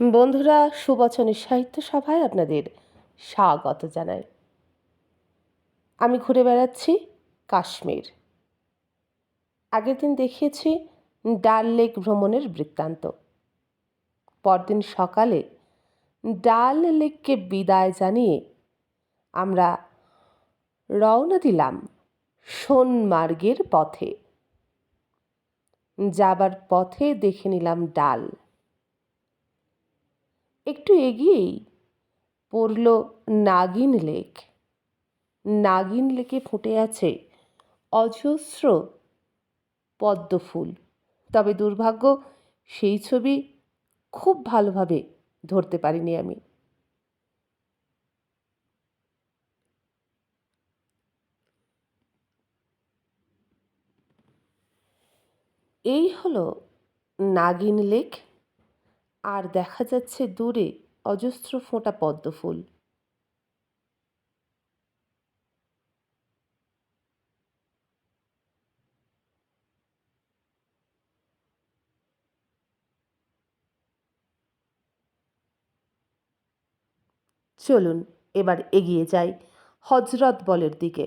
বন্ধুরা, সুবচনের সাহিত্য সভায় আপনাদের স্বাগত জানাই। আমি ঘুরে বেড়াচ্ছি কাশ্মীর। আগের দিন দেখিয়েছি ডাল লেক ভ্রমণের বৃত্তান্ত। পরদিন সকালে ডাল লেককে বিদায় জানিয়ে আমরা রওনা দিলাম সোনমার্গের পথে। যাবার পথে দেখে নিলাম ডাল। একটু এগিয়েই পড়ল নাগিন লেক। নাগিন লেকে ফুটে আছে অজস্র পদ্ম ফুল। তবে দুর্ভাগ্য, সেই ছবি খুব ভালোভাবে ধরতে পারিনি আমি। এই হলো নাগিন লেক, আর দেখা যাচ্ছে দূরে অজস্র ফোঁটা পদ্ম ফুল। চলুন এবার এগিয়ে যাই হজরত বলের দিকে।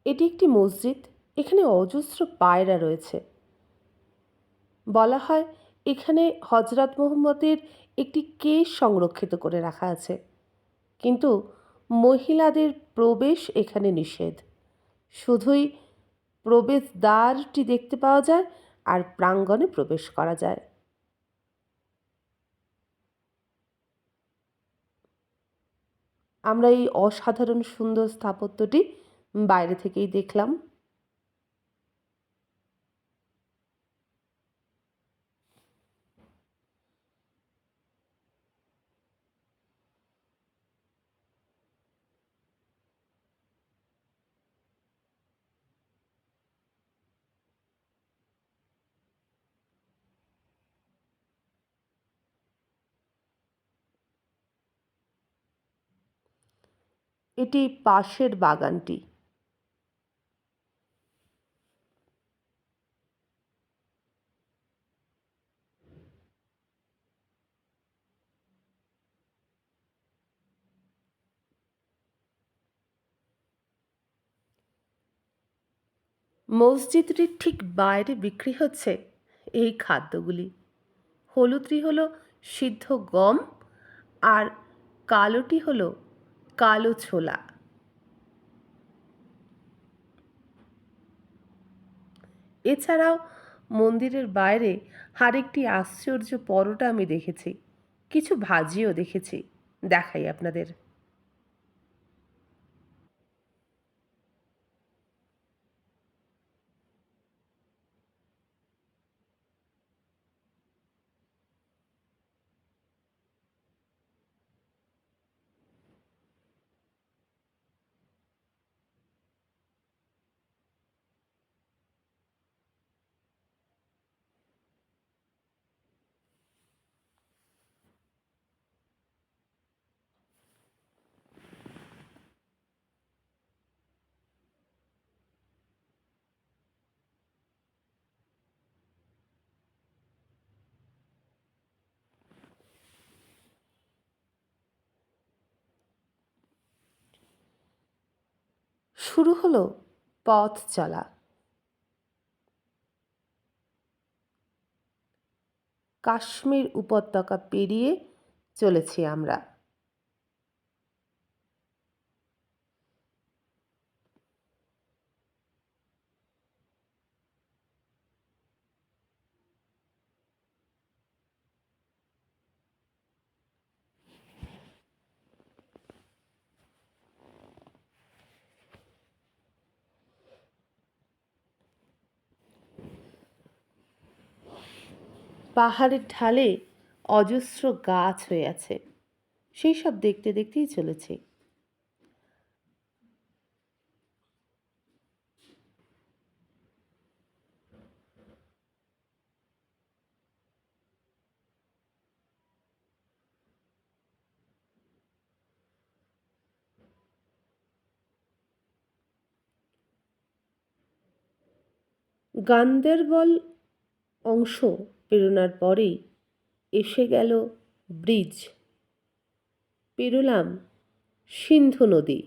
এটি একটি মসজিদ। এখানে অজস্র পায়রা রয়েছে। বলা হয় এখানে হজরত মুহাম্মদের একটি কেশ সংরক্ষিত করে রাখা আছে, কিন্তু মহিলাদের প্রবেশ এখানে নিষেধ। শুধুই প্রবেশদ্বারটি দেখতে পাওয়া যায় আর প্রাঙ্গণে প্রবেশ করা যায়। আমরা এই অসাধারণ সুন্দর স্থাপত্যটি বাইরে থেকেই দেখলাম। এটি পাশের বাগানটি। মসজিদটির ঠিক বাইরে বিক্রি হচ্ছে এই খাদ্যগুলি। হলুদটি হলো সিদ্ধ গম, আর কালোটি হলো কালো ছোলা। এছাড়াও মন্দিরের বাইরে আরেকটি আশ্চর্য পরোটা আমি দেখেছি, কিছু ভাজিও দেখেছি। দেখাই আপনাদের। শুরু হলো পথ চলা। কাশ্মীর উপত্যকা পেরিয়ে চলেছি আমরা। পাহাড়ের ঢালে অজস্র গাছ হয়ে আছে। সেই সব দেখতে দেখতেই চলেছি। গান্দেরবল অংশ পেরোনোর পরেই এসে গেল ব্রিজ। পেরোলাম সিন্ধু নদী।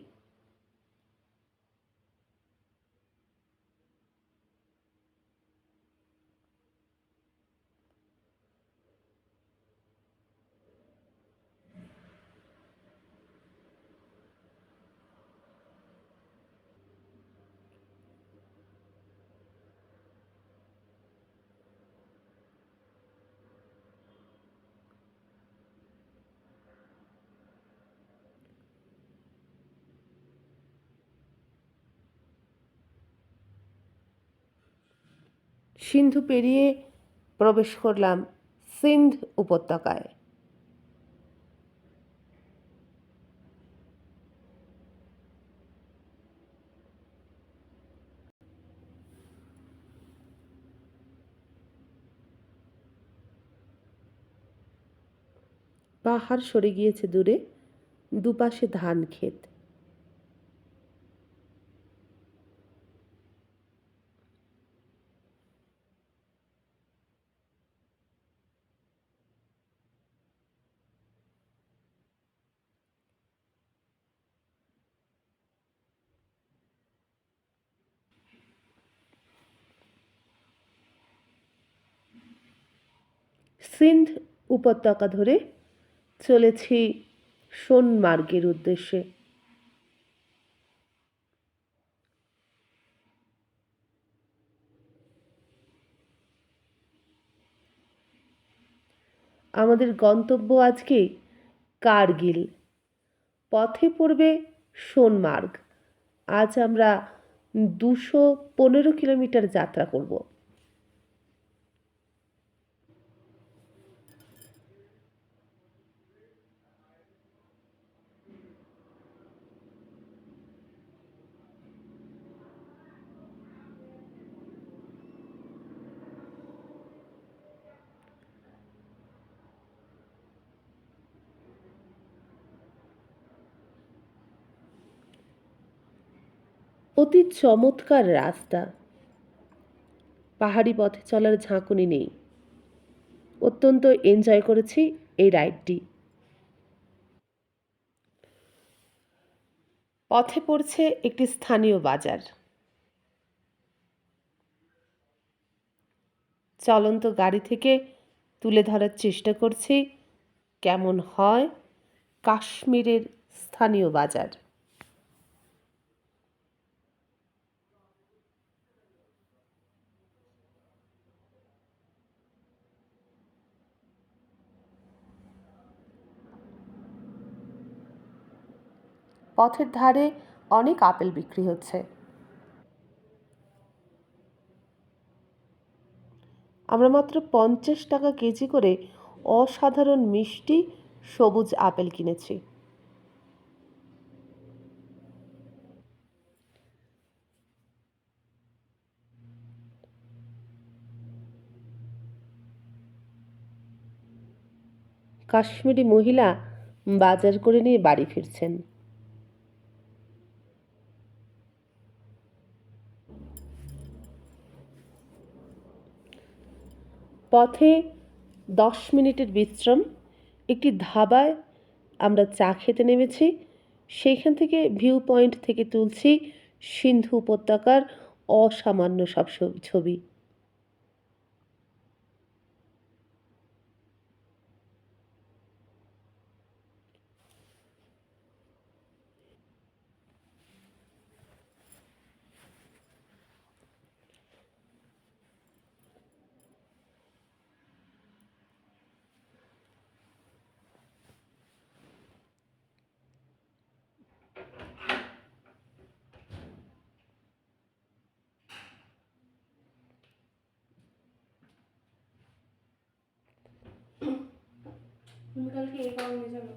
সিন্ধু পেরিয়ে প্রবেশ করলাম সিন্ধ উপত্যকায়। পাহাড় সরে গিয়েছে দূরে, দুপাশে ধান ক্ষেত। সিন্ধ উপত্যকা ধরে চলেছি সোনমার্গের উদ্দেশ্যে। আমাদের গন্তব্য আজকে কার্গিল, পথে পড়বে সোনমার্গ। আজ আমরা 215 কিলোমিটার যাত্রা করব। অতি চমৎকার রাস্তা, পাহাড়ি পথে চলার ঝাঁকুনি নেই। অত্যন্ত এনজয় করেছি এই রাইডটি। পথে পড়ছে একটি স্থানীয় বাজার। চলন্ত গাড়ি থেকে তুলে ধরার চেষ্টা করছি কেমন হয় কাশ্মীরের স্থানীয় বাজার। পথের ধারে অনেক আপেল বিক্রি হচ্ছে। আমরা মাত্র 50 টাকা কেজি করে অসাধারণ মিষ্টি সবুজ আপেল কিনেছি। কাশ্মীরি মহিলা বাজার করে নিয়ে বাড়ি ফিরছেন। পথে 10 মিনিটের বিশ্রাম, একটি ধাবায় আমরা চা খেতে নেমেছি। সেইখান থেকে ভিউ পয়েন্ট থেকে তুলছি সিন্ধু উপত্যকার অসামান্য সব ছবি। তুমি কালকে এই কারণে যাবে।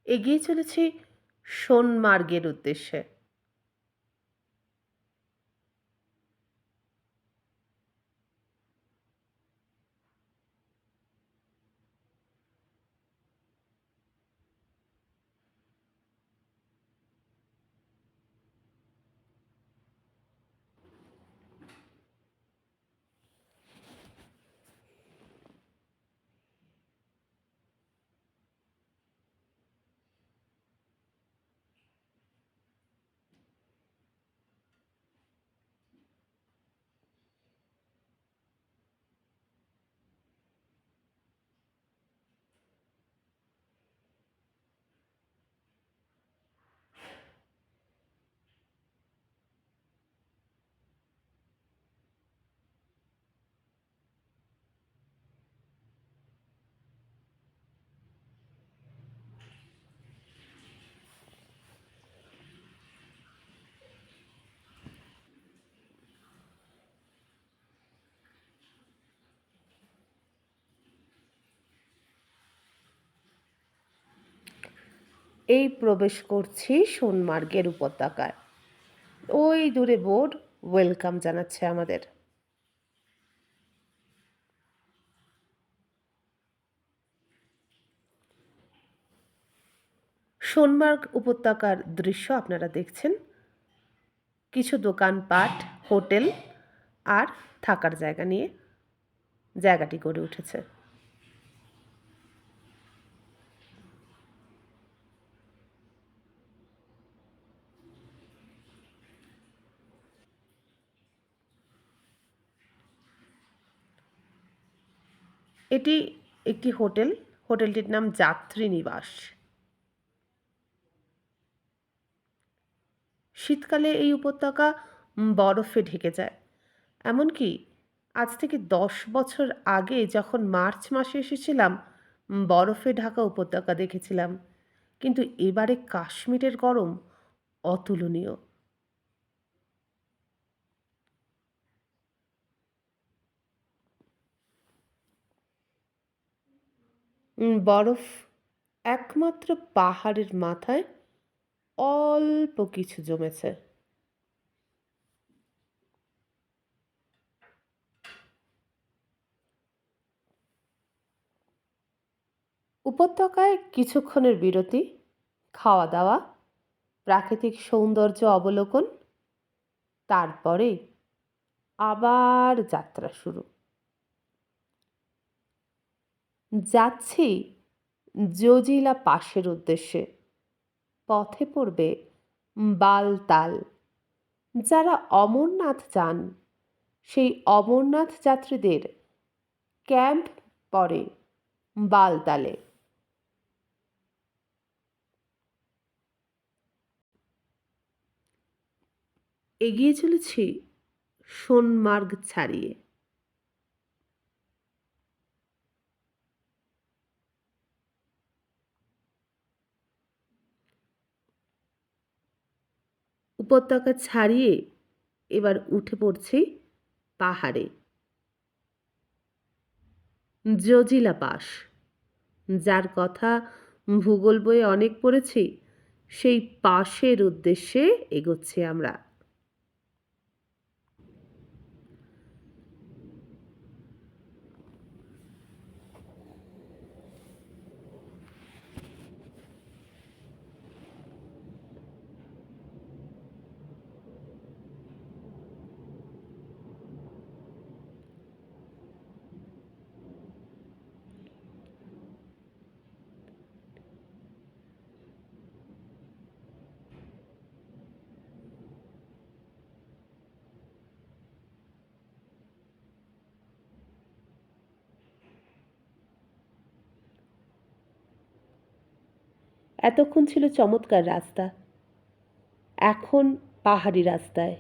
এগিয়ে চলেছি সোনমার্গের উদ্দেশ্যে। এই প্রবেশ করছি সোনমার্গের উপত্যকায়। ওই দূরে বোর্ড ওয়েলকাম জানাচ্ছে আমাদের। সোনমার্গ উপত্যকার দৃশ্য আপনারা দেখছেন। কিছু দোকানপাট, হোটেল আর থাকার জায়গা নিয়ে জায়গাটি গড়ে উঠেছে। এটি একটি হোটেল। হোটেলটির নাম যাত্রী নিবাস। শীতকালে এই উপত্যকা বরফে ঢেকে যায়। এমনকি আজ থেকে 10 বছর আগে যখন মার্চ মাসে এসেছিলাম, বরফে ঢাকা উপত্যকা দেখেছিলাম। কিন্তু এবারে কাশ্মীরের গরম অতুলনীয়। বরফ একমাত্র পাহাড়ের মাথায় অল্প কিছু জমেছে। উপত্যকায় কিছুক্ষণের বিরতি, খাওয়া দাওয়া, প্রাকৃতিক সৌন্দর্য অবলোকন, তারপরে আবার যাত্রা শুরু। যাচ্ছি জজিলা পাসের উদ্দেশ্যে। পথে পড়বে বালতাল। যারা অমরনাথ যান, সেই অমরনাথ যাত্রীদের ক্যাম্প পড়ে বালতালে। এগিয়ে চলেছি সোনমার্গ ছাড়িয়ে। উপত্যকা ছাড়িয়ে এবার উঠে পড়ছি পাহাড়ে। জজিলা পাস, যার কথা ভূগোল বইয়ে অনেক পড়েছি, সেই পাশের উদ্দেশ্যে এগোচ্ছি আমরা। এতক্ষণ ছিল চমৎকার রাস্তা, এখন পাহাড়ি রাস্তায়।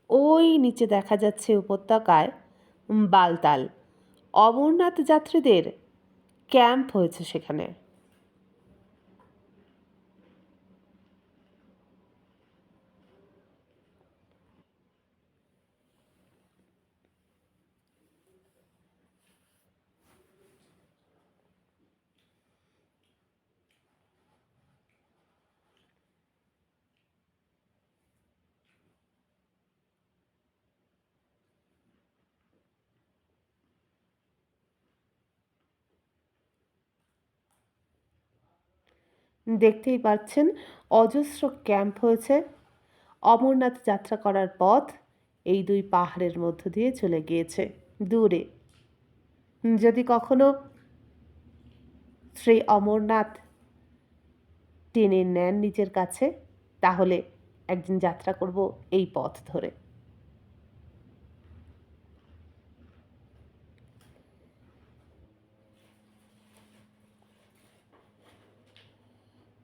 ওই নিচে দেখা যাচ্ছে উপত্যকায় বালতাল। অমরনাথ যাত্রীদের ক্যাম্প হয়েছে সেখানে। দেখতেই পাচ্ছেন অজস্র ক্যাম্প হয়েছে। অমরনাথ যাত্রা করার পথ এই দুই পাহাড়ের মধ্য দিয়ে চলে গিয়েছে দূরে। যদি কখনো শ্রী অমরনাথ টেনে নেন নিজের কাছে, তাহলে একদিন যাত্রা করব এই পথ ধরে।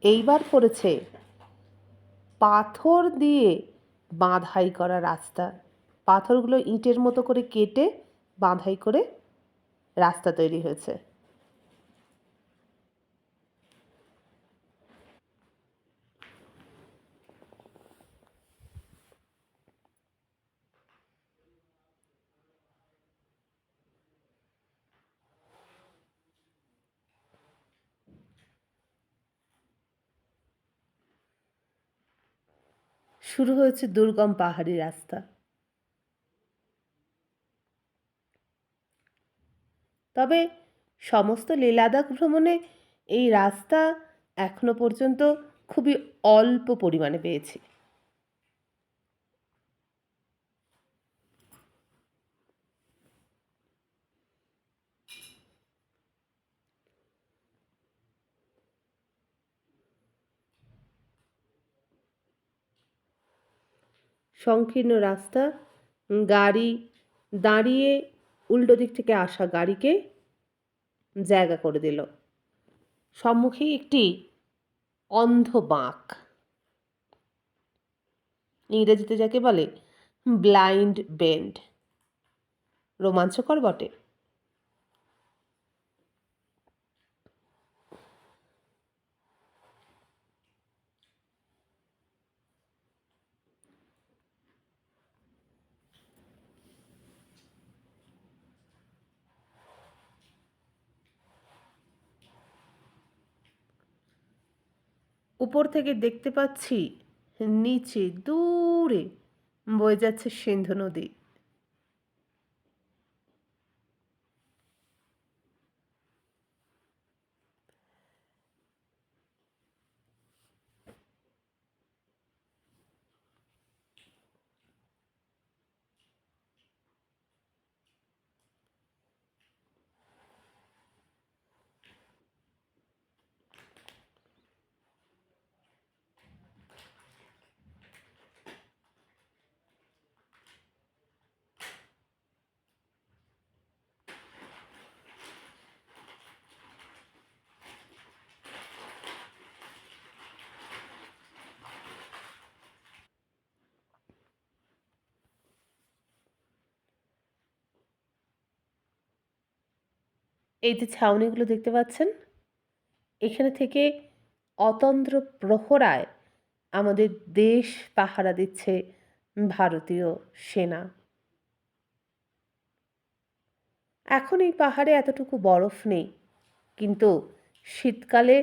এইবার পড়েছে পাথর দিয়ে বাঁধাই করা রাস্তা। পাথরগুলো ইটের মতো করে কেটে বাঁধাই করে রাস্তা তৈরি হয়েছে। শুরু হয়েছে দুর্গম পাহাড়ি রাস্তা। তবে সমস্ত লেহ লাদাখ ভ্রমণে এই রাস্তা এখনো পর্যন্ত খুবই অল্প পরিমাণে পেয়েছি। সংকীর্ণ রাস্তা, গাড়ি দাঁড়িয়ে উল্টো দিক থেকে আসা গাড়িকে জায়গা করে দিল। সম্মুখে একটি অন্ধ বাঁক, ইংরেজিতে যাকে বলে ব্লাইন্ড বেন্ড। রোমাঞ্চকর বটে। উপর থেকে দেখতে পাচ্ছি নিচে দূরে বয়ে যাচ্ছে সিন্ধু নদী। এই যে ছাউনিগুলো দেখতে পাচ্ছেন, এখানে থেকে অতন্দ্র প্রহরায় আমাদের দেশ পাহারা দিচ্ছে ভারতীয় সেনা। এখন এই পাহাড়ে এতটুকু বরফ নেই, কিন্তু শীতকালে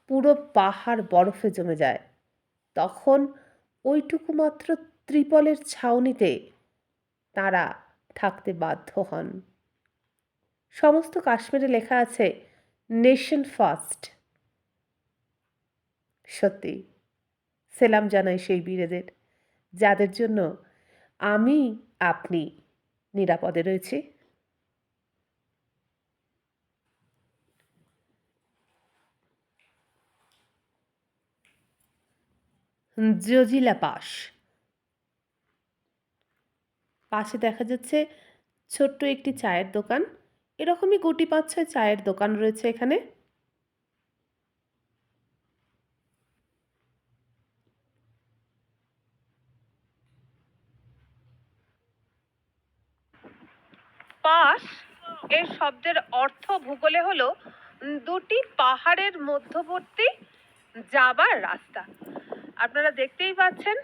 পুরো পাহাড় বরফে জমে যায়। তখন ওইটুকু মাত্র ত্রিপলের ছাউনিতে তারা থাকতে বাধ্য হন। সমস্ত কাশ্মীরে লেখা আছে নেশন ফার্স্ট। সত্যি সেলাম জানাই সেই বীরেদের, যাদের জন্য আমি আপনি নিরাপদে রয়েছি। জজিলা পাস, পাশে দেখা যাচ্ছে ছোট্ট একটি চায়ের দোকান। এরকমই গুটি ৫-৬ চায়ের দোকান রয়েছে এখানে। পাস এর শব্দের অর্থ ভূগোলে হলো দুটি পাহাড়ের মধ্যবর্তী যাবার রাস্তা। আপনারা দেখতেই পাচ্ছেন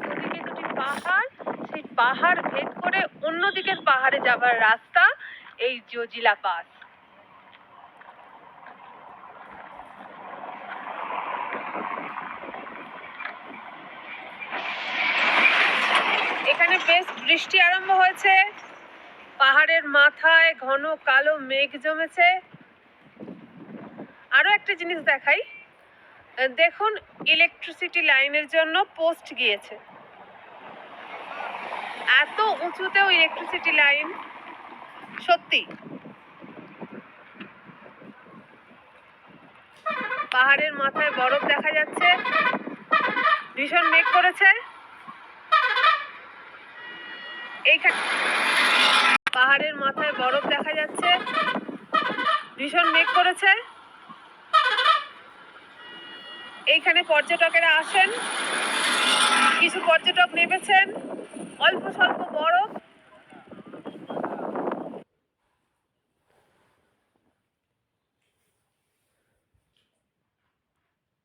দুদিকে দুটি পাহাড়, সেই পাহাড় ভেদ করে অন্যদিকের পাহাড়ে যাবার রাস্তা এই জজিলা পাস। এখানে বেশ বৃষ্টি আরম্ভ হয়েছে, পাহাড়ের মাথায় ঘন কালো মেঘ জমেছে। আরো একটা জিনিস দেখাই, দেখুন ইলেকট্রিসিটি লাইনের জন্য পোস্ট গিয়েছে। এত উঁচুতেও ইলেকট্রিসিটি লাইন, সত্যি। পাহাড়ের মাথায় বরফ দেখা যাচ্ছে, ভীষণ মেঘ করেছে। এইখানে পাহাড়ের মাথায় বরফ দেখা যাচ্ছে, ভীষণ মেঘ করেছে। এইখানে পর্যটকেরা আসেন, কিছু পর্যটক নেমেছেন, অল্প স্বল্প বরফ।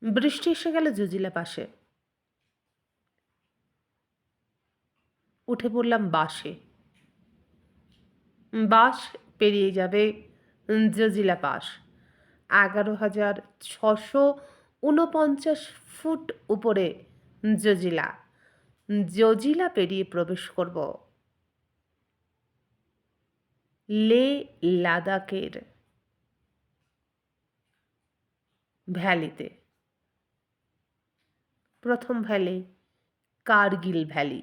বৃষ্টি এসে গেল জজিলা পাশে, উঠে পড়লাম বাসে। বাস পেরিয়ে যাবে জজিলা পাস। 11,649 ফুট উপরে জজিলা। জজিলা পেরিয়ে প্রবেশ করব লে লাদাখের ভ্যালিতে। প্রথম ভ্যালি কার্গিল ভ্যালি।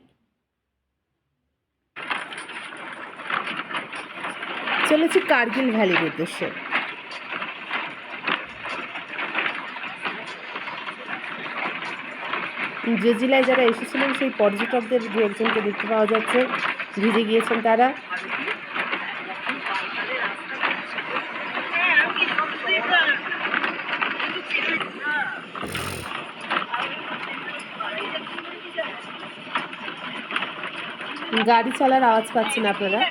চলেছি কার্গিল ভ্যালির উদ্দেশ্যে। জজিলায় যারা এসেছিলেন সেই পর্যটকদের দু একজনকে দেখতে পাওয়া যাচ্ছে, ভিজে গিয়েছেন তারা। গাড়ি চলার আওয়াজ পাচ্ছেন আপনারা।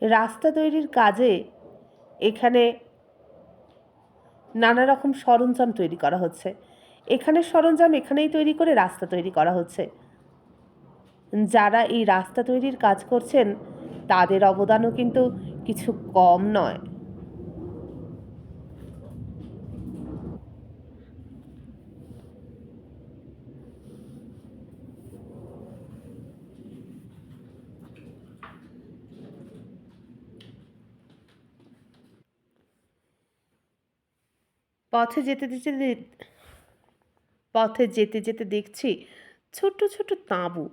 রাস্তা তৈরির কাজে এখানে নানা রকম সরঞ্জাম তৈরি করা হচ্ছে। এখানের সরঞ্জাম এখানেই তৈরি করে রাস্তা তৈরি করা হচ্ছে। যারা এই রাস্তা তৈরির কাজ করছেন তাদের অবদানও কিন্তু কিছু কম নয়। পথে যেতে যেতে দেখছি ছোট ছোট তাঁবু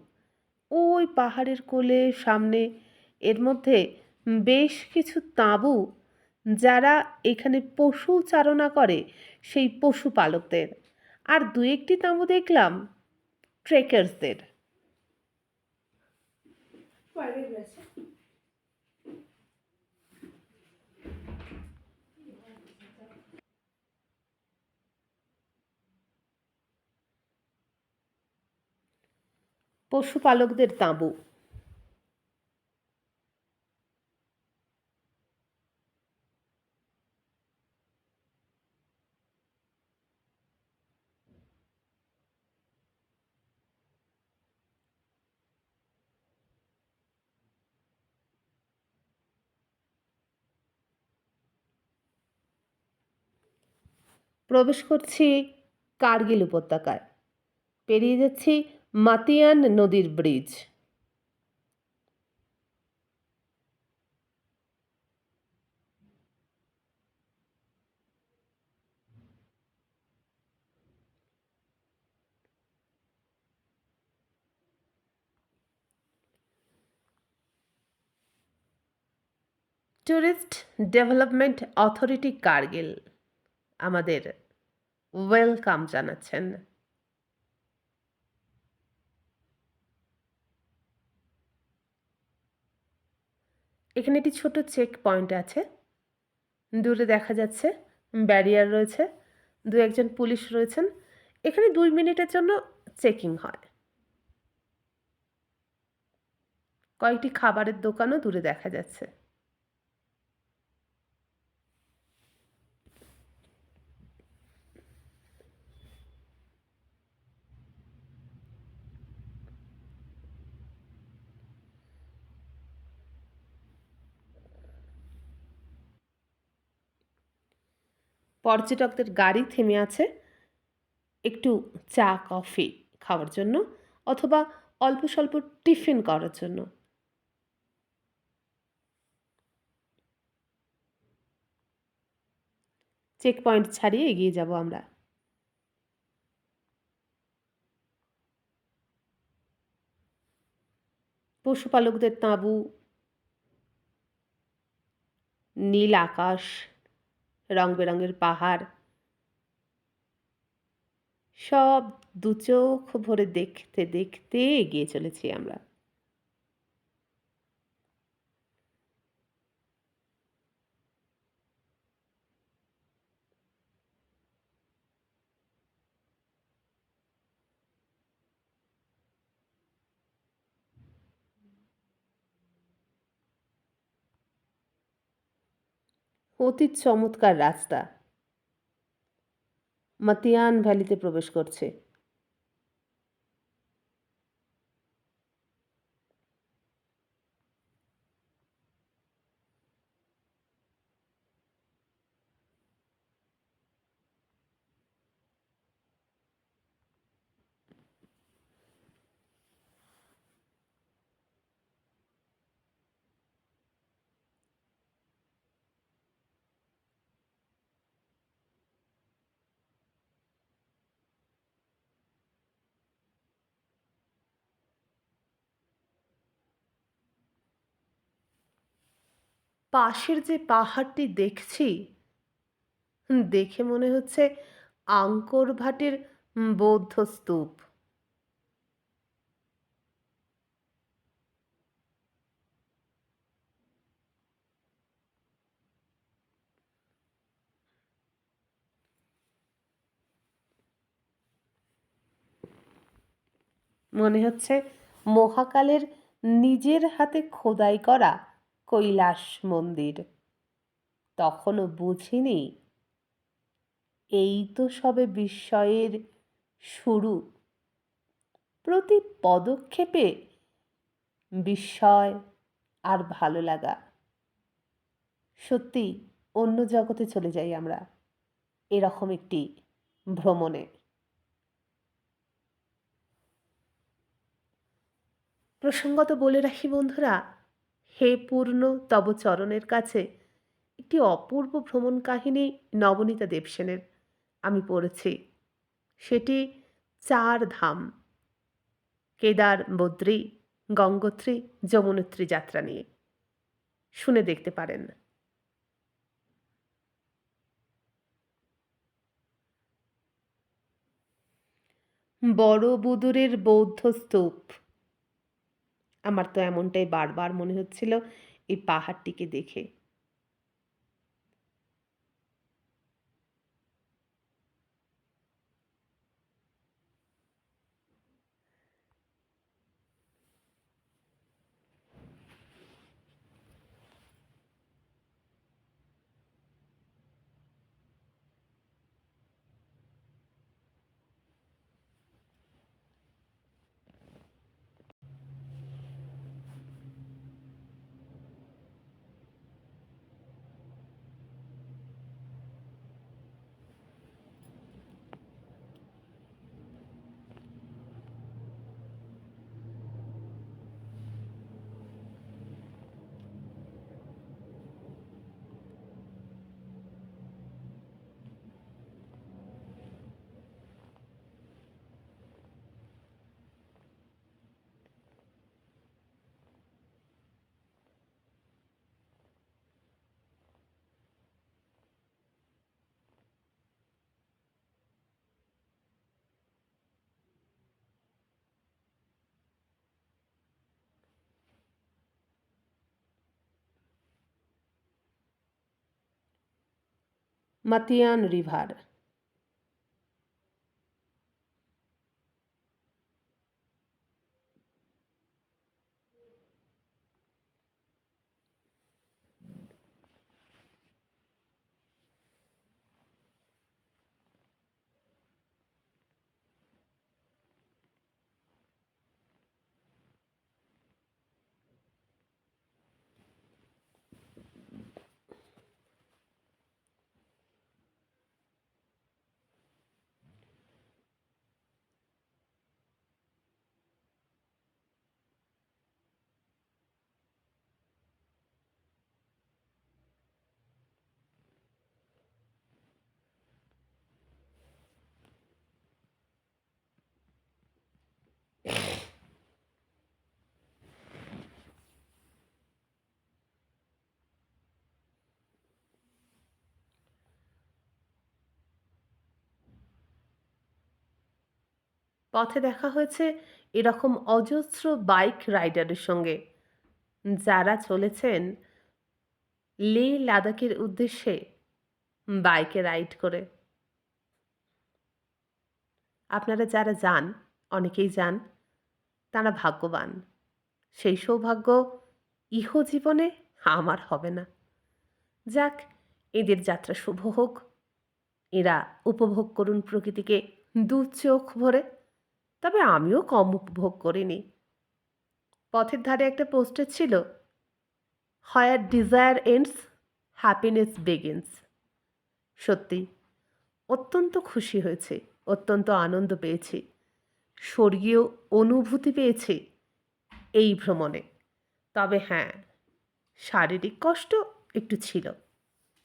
ওই পাহাড়ের কোলে সামনে। এর মধ্যে বেশ কিছু তাঁবু যারা এখানে পশু চারণা করে সেই পশুপালকদের। আর দু একটি তাঁবু দেখলাম ট্রেকার্সদের। পশুপালকদের তাঁবু। প্রবেশ করছি কার্গিল উপত্যকায়, পেরিয়ে যাচ্ছি মাতিয়ান নদীর bridge. Tourist development authority Kargil আমাদের ওয়েলকাম জানাচ্ছেন। এখানে একটি ছোট চেক পয়েন্ট আছে, দূরে দেখা যাচ্ছে ব্যারিয়ার রয়েছে, দু একজন পুলিশ রয়েছেন। এখানে 2 মিনিটের জন্য চেকিং হয়। কয়েকটি খাবারের দোকানও দূরে দেখা যাচ্ছে। পর্যটকদের গাড়ি থেমে আছে একটু চা কফি খাওয়ার জন্য অথবা অল্প স্বল্প টিফিন করার জন্য। চেক পয়েন্ট ছাড়িয়ে এগিয়ে যাব আমরা। পশুপালকদের তাঁবু, নীল আকাশ, রং বেরঙের পাহাড়, সব দু চোখ ভরে দেখতে দেখতে এগিয়ে চলেছি আমরা। অতি চমৎকার রাস্তা মাতিয়ান ভ্যালিতে প্রবেশ করছে। পাশের যে পাহাড়টি দেখছি, দেখে মনে হচ্ছে আঙ্কর ভাটের বৌদ্ধ স্তূপ। মনে হচ্ছে মহাকালের নিজের হাতে খোদাই করা কৈলাস মন্দির। তখনও বুঝিনি এই তো সবে বিস্ময়ের শুরু। প্রতি পদক্ষেপে বিস্ময় আর ভালো লাগা। সত্যি অন্য জগতে চলে যাই আমরা এরকম একটি ভ্রমণে। প্রসঙ্গত বলে রাখি বন্ধুরা, হে পূর্ণ তব চরণের কাছে একটি অপূর্ব ভ্রমণ কাহিনী নবনীতা দেবসেনের আমি পড়েছি। সেটি 4 ধাম, কেদার, বদ্রী, গঙ্গোত্রী, যমুনোত্রী যাত্রা নিয়ে। শুনে দেখতে পারেন। বড়বুদুরের বৌদ্ধ স্তূপ। আমার তো এমনটাই বারবার মনে হচ্ছিল এই পাহাড়টিকে দেখে। মাতিয়ান রিভার। পথে দেখা হয়েছে এরকম অজস্র বাইক রাইডারের সঙ্গে, যারা চলেছেন লেহ লাদাখের উদ্দেশ্যে বাইকে রাইড করে। আপনারা যারা যান, অনেকেই যান, তারা ভাগ্যবান। সেই সৌভাগ্য ইহজীবনে আমার হবে না। যাক, এদের যাত্রা শুভ হোক। এরা উপভোগ করুন প্রকৃতিকে দু চোখ ভরে। তবে আমিও কম উপভোগ করিনি। পথের ধারে একটা পোস্টার ছিল, হোয়ার ডিজায়ার এন্ডস হ্যাপিনেস বিগিনস। সত্যি অত্যন্ত খুশি হয়েছে, অত্যন্ত আনন্দ পেয়েছি, স্বর্গীয় অনুভূতি পেয়েছি এই ভ্রমণে। তবে হ্যাঁ, শারীরিক কষ্ট একটু ছিল,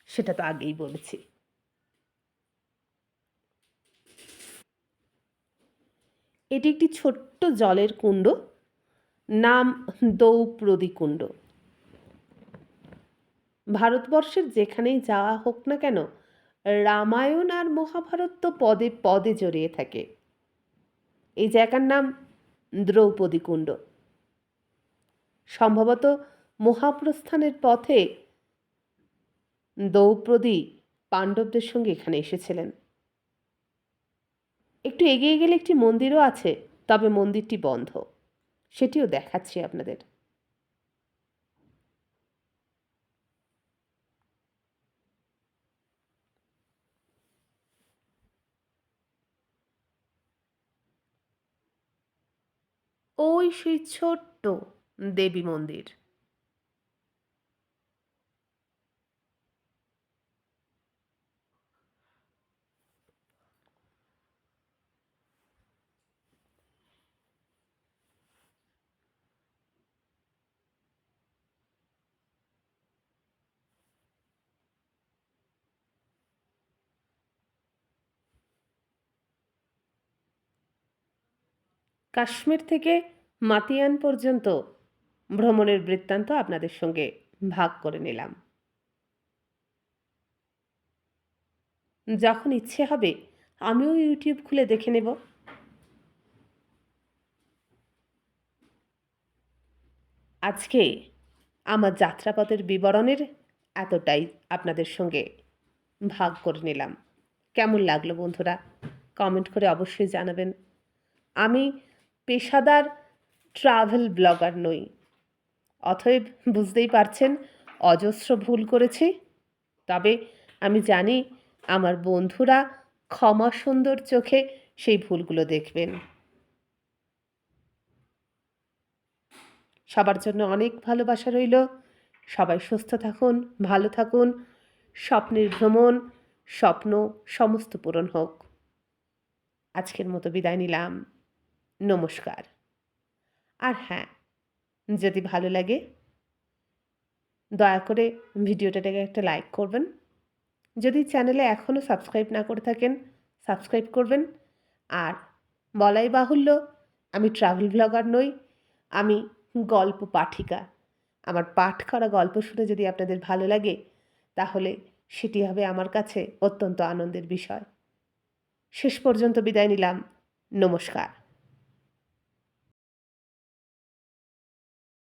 সেটা তো আগেই বলেছি। এটি একটি ছোট্ট জলের কুণ্ড, নাম দৌপ্রদী কুণ্ড। ভারতবর্ষের যেখানেই যাওয়া হোক না কেন, রামায়ণ আর মহাভারত তো পদে পদে জড়িয়ে থাকে। এই জায়গার নাম দ্রৌপদী কুণ্ড। সম্ভবত মহাপ্রস্থানের পথে দ্রৌপদী পাণ্ডবদের সঙ্গে এখানে এসেছিলেন। একটু এগিয়ে গেলে একটি মন্দিরও আছে, তবে মন্দিরটি বন্ধ। সেটিও দেখাচ্ছি আপনাদের। ওই সেই ছোট্ট দেবী মন্দির। কাশ্মীর থেকে মাতিয়ান পর্যন্ত ভ্রমণের বৃত্তান্ত আপনাদের সঙ্গে ভাগ করে নিলাম। যখন ইচ্ছে হবে আমিও ইউটিউব খুলে দেখে নেব। আজকে আমার যাত্রাপথের বিবরণের এতটাই আপনাদের সঙ্গে ভাগ করে নিলাম। কেমন লাগলো বন্ধুরা? কমেন্ট করে অবশ্যই জানাবেন। আমি পেশাদার ট্রাভেল ব্লগার নই, অতএব বুঝতেই পারছেন অজস্র ভুল করেছি। তবে আমি জানি আমার বন্ধুরা ক্ষমা সুন্দর চোখে সেই ভুলগুলো দেখবেন। সবার জন্য অনেক ভালোবাসা রইল। সবাই সুস্থ থাকুন, ভালো থাকুন। স্বপ্নের ভ্রমণ, স্বপ্ন সমস্ত পূরণ হোক। আজকের মতো বিদায় নিলাম। নমস্কার। আর হ্যাঁ, যদি ভালো লাগে দয়া করে ভিডিওটাকে একটা লাইক করবেন। যদি চ্যানেলে এখনও সাবস্ক্রাইব না করে থাকেন, সাবস্ক্রাইব করবেন। আর বলাই বাহুল্য, আমি ট্রাভেল ব্লগার নই, আমি গল্প পাঠিকা। আমার পাঠ করা গল্প শুনে যদি আপনাদের ভালো লাগে, তাহলে সেটি হবে আমার কাছে অত্যন্ত আনন্দের বিষয়। শেষ পর্যন্ত বিদায় নিলাম। নমস্কার।